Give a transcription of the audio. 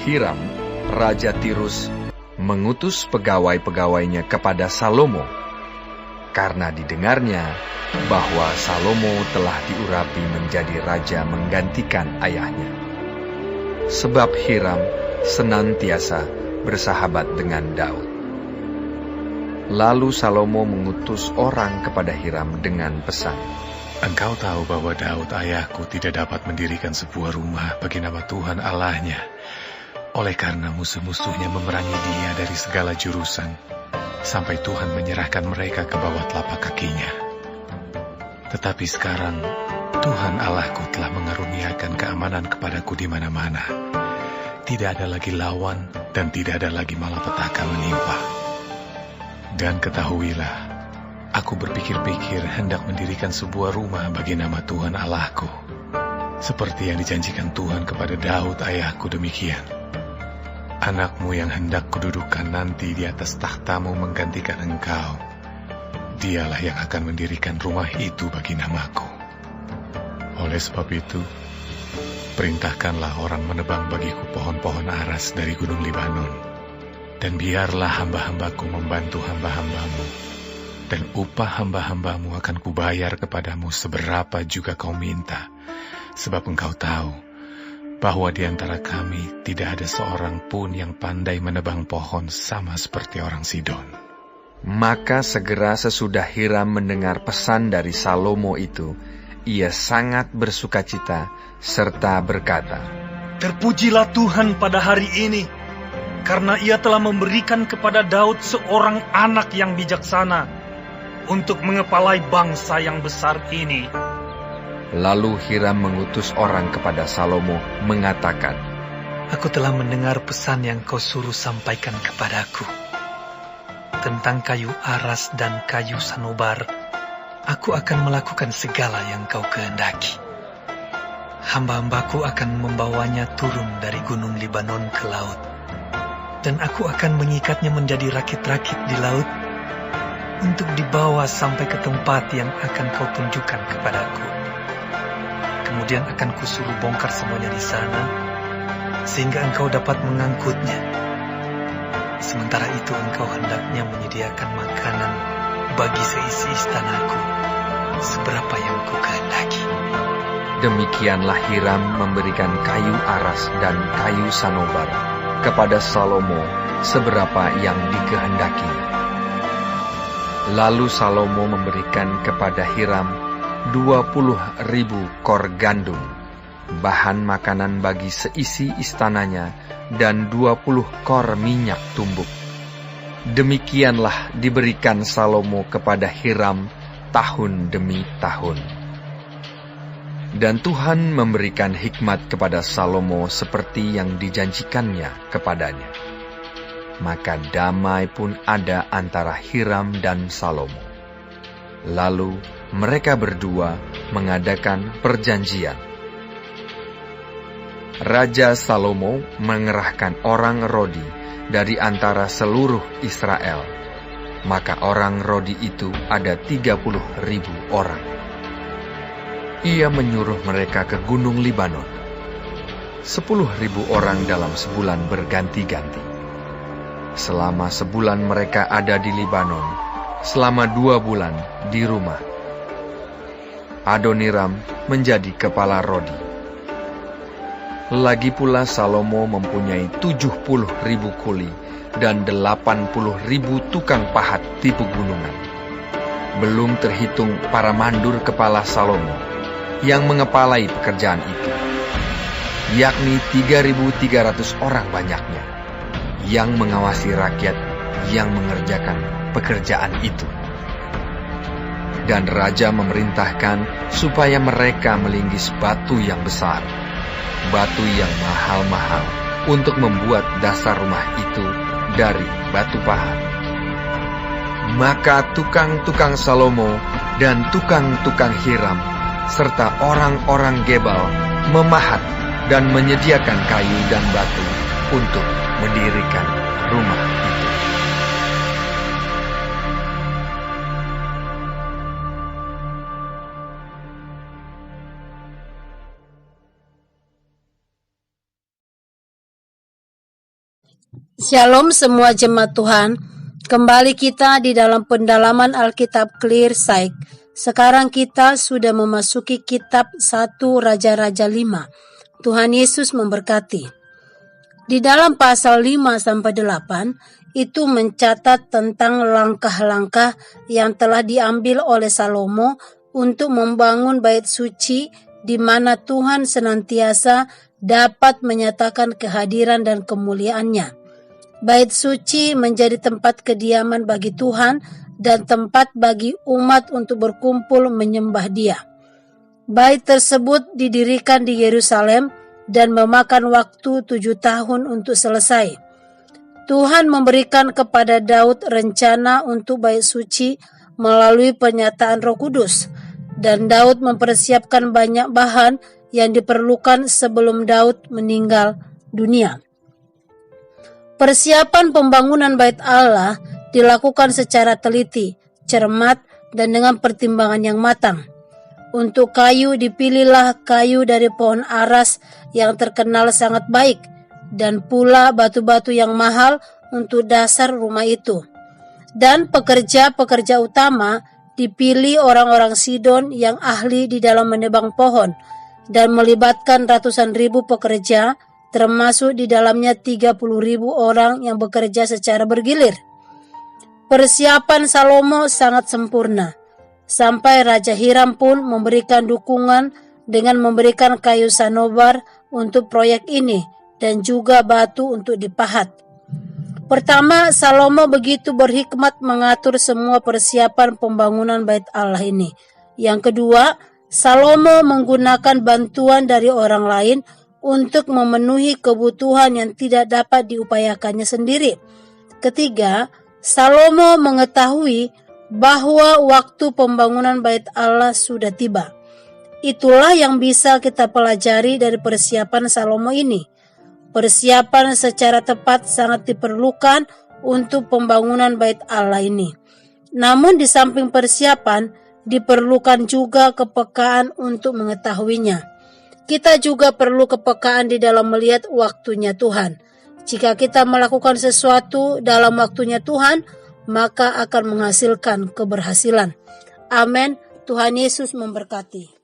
Hiram, Raja Tirus, mengutus pegawai-pegawainya kepada Salomo, karena didengarnya bahwa Salomo telah diurapi menjadi raja menggantikan ayahnya. Sebab Hiram senantiasa bersahabat dengan Daud. Lalu Salomo mengutus orang kepada Hiram dengan pesan, "Engkau tahu bahwa Daud ayahku tidak dapat mendirikan sebuah rumah bagi nama Tuhan Allahnya, oleh karena musuh-musuhnya memerangi dia dari segala jurusan, sampai Tuhan menyerahkan mereka ke bawah telapak kakinya. Tetapi sekarang Tuhan Allahku telah mengaruniakan keamanan kepadaku di mana-mana. Tidak ada lagi lawan dan tidak ada lagi malapetaka menimpa. Dan ketahuilah, aku berpikir-pikir hendak mendirikan sebuah rumah bagi nama Tuhan Allahku, seperti yang dijanjikan Tuhan kepada Daud ayahku demikian. Anakmu yang hendak kududukan nanti di atas tahtamu menggantikan engkau, dialah yang akan mendirikan rumah itu bagi namaku. Oleh sebab itu, perintahkanlah orang menebang bagiku pohon-pohon aras dari gunung Libanon, dan biarlah hamba-hambaku membantu hamba-hambamu, dan upah hamba-hambamu akan kubayar kepadamu seberapa juga kau minta, sebab engkau tahu bahwa di antara kami tidak ada seorang pun yang pandai menebang pohon sama seperti orang Sidon." Maka segera sesudah Hiram mendengar pesan dari Salomo itu, ia sangat bersukacita serta berkata, "Terpujilah Tuhan pada hari ini, karena ia telah memberikan kepada Daud seorang anak yang bijaksana untuk mengepalai bangsa yang besar ini." Lalu Hiram mengutus orang kepada Salomo mengatakan, "Aku telah mendengar pesan yang kau suruh sampaikan kepadaku. Tentang kayu aras dan kayu sanobar, aku akan melakukan segala yang kau kehendaki. Hamba-hambaku akan membawanya turun dari gunung Libanon ke laut, dan aku akan mengikatnya menjadi rakit-rakit di laut untuk dibawa sampai ke tempat yang akan kau tunjukkan kepadaku. Kemudian akan kusuruh bongkar semuanya di sana, sehingga engkau dapat mengangkutnya. Sementara itu engkau hendaknya menyediakan makanan bagi seisi istanaku, seberapa yang ku kehendaki." Demikianlah Hiram memberikan kayu aras dan kayu sanobar kepada Salomo seberapa yang dikehendakinya. Lalu Salomo memberikan kepada Hiram 20.000 kor gandum, bahan makanan bagi seisi istananya, dan 20 kor minyak tumbuk. Demikianlah diberikan Salomo kepada Hiram tahun demi tahun. Dan Tuhan memberikan hikmat kepada Salomo seperti yang dijanjikannya kepadanya. Maka damai pun ada antara Hiram dan Salomo. Lalu mereka berdua mengadakan perjanjian. Raja Salomo mengerahkan orang Rodi dari antara seluruh Israel. Maka orang Rodi itu ada 30.000 orang. Ia menyuruh mereka ke gunung Libanon. 10.000 orang dalam sebulan berganti-ganti. Selama sebulan mereka ada di Libanon, selama 2 bulan di rumah. Adoniram menjadi kepala Rodi. Lagi pula Salomo mempunyai 70.000 kuli dan 80.000 tukang pahat di pegunungan. Belum terhitung para mandur kepala Salomo yang mengepalai pekerjaan itu, yakni 3.300 orang banyaknya, yang mengawasi rakyat yang mengerjakan pekerjaan itu. Dan raja memerintahkan supaya mereka melinggis batu yang besar, batu yang mahal-mahal, untuk membuat dasar rumah itu dari batu pahat. Maka tukang-tukang Salomo dan tukang-tukang Hiram serta orang-orang Gebal memahat dan menyediakan kayu dan batu untuk mendirikan rumah itu. Shalom semua jemaat Tuhan. Kembali kita di dalam pendalaman Alkitab Clear Sight. Sekarang kita sudah memasuki kitab 1 Raja-Raja 5. Tuhan Yesus memberkati. Di dalam pasal 5-8 itu mencatat tentang langkah-langkah yang telah diambil oleh Salomo untuk membangun bait suci di mana Tuhan senantiasa dapat menyatakan kehadiran dan kemuliaannya. Bait suci menjadi tempat kediaman bagi Tuhan dan tempat bagi umat untuk berkumpul menyembah Dia. Bait tersebut didirikan di Yerusalem dan memakan waktu 7 tahun untuk selesai. Tuhan memberikan kepada Daud rencana untuk bait suci melalui pernyataan Roh Kudus, dan Daud mempersiapkan banyak bahan yang diperlukan sebelum Daud meninggal dunia. Persiapan pembangunan bait Allah dilakukan secara teliti, cermat, dan dengan pertimbangan yang matang. Untuk kayu dipilihlah kayu dari pohon aras yang terkenal sangat baik, dan pula batu-batu yang mahal untuk dasar rumah itu. Dan pekerja-pekerja utama dipilih orang-orang Sidon yang ahli di dalam menebang pohon, dan melibatkan ratusan ribu pekerja, termasuk di dalamnya 30.000 orang yang bekerja secara bergilir. Persiapan Salomo sangat sempurna, sampai Raja Hiram pun memberikan dukungan dengan memberikan kayu sanobar untuk proyek ini dan juga batu untuk dipahat. Pertama, Salomo begitu berhikmat mengatur semua persiapan pembangunan bait Allah ini. Yang kedua, Salomo menggunakan bantuan dari orang lain untuk memenuhi kebutuhan yang tidak dapat diupayakannya sendiri. Ketiga, Salomo mengetahui bahwa waktu pembangunan bait Allah sudah tiba. Itulah yang bisa kita pelajari dari persiapan Salomo ini. Persiapan secara tepat sangat diperlukan untuk pembangunan bait Allah ini. Namun di samping persiapan, diperlukan juga kepekaan untuk mengetahuinya. Kita juga perlu kepekaan di dalam melihat waktunya Tuhan. Jika kita melakukan sesuatu dalam waktunya Tuhan, maka akan menghasilkan keberhasilan. Amin. Tuhan Yesus memberkati.